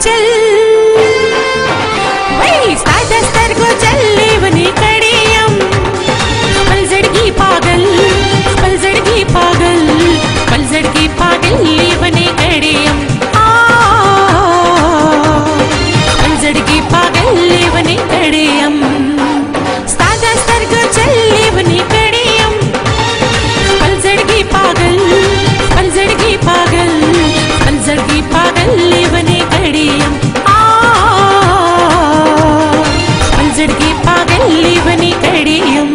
चल वही साधा स्तर को चलने बनी कड़ियम पलजड़गी पागल पलजड़गी पागल पलजड़गी पागल ले बनी कड़ियम पलजड़गी पागल ले बनी कड़ियम साधा स्तर को चलने बनी कड़ियम पलजड़गी पागल पलजड़गी पागल पलजड़गी पागल ले बनी कड़ियम पलजड़गी पागल ले बनी कड़ियम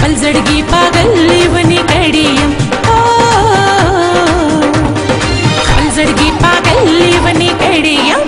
पलजड़गी पागल ले बनी कड़ियम पलजड़गी पागल ले बनी कड़ियम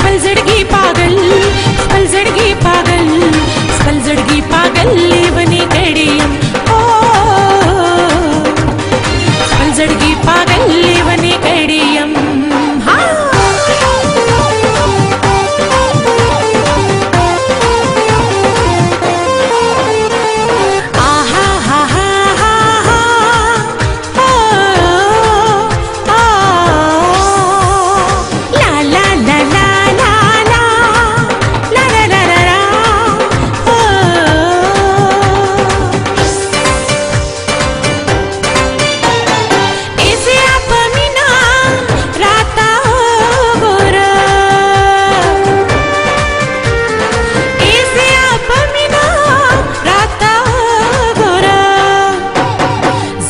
पलजड़गी पागल पलजड़गी पागल पलजड़गी पागल ले बनी कड़ियम पलजड़गी पागल ले बनी कड़ियम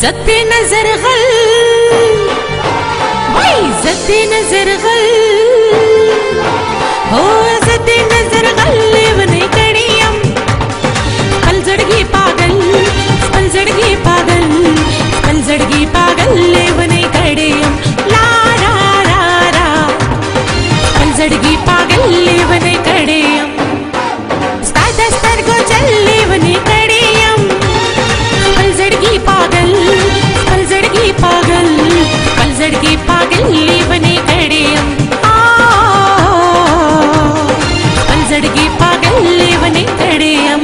ज़त्ते नजर गल वही ज़त्ते नजर गल हो ज़त्ते नजर गल ले बनी कड़ियम पलजड़गी पागल पलजड़गी पागल पलजड़गी पागल ले बनी कड़ियम ला रा रा रा पलजड़गी पागल ले बनी कड़ियम साधा स्तर को चल ले बनी कड़ियम कडेयम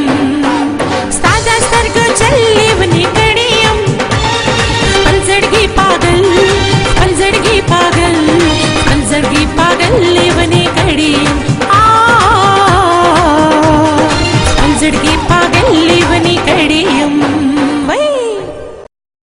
साजा सर्ग चल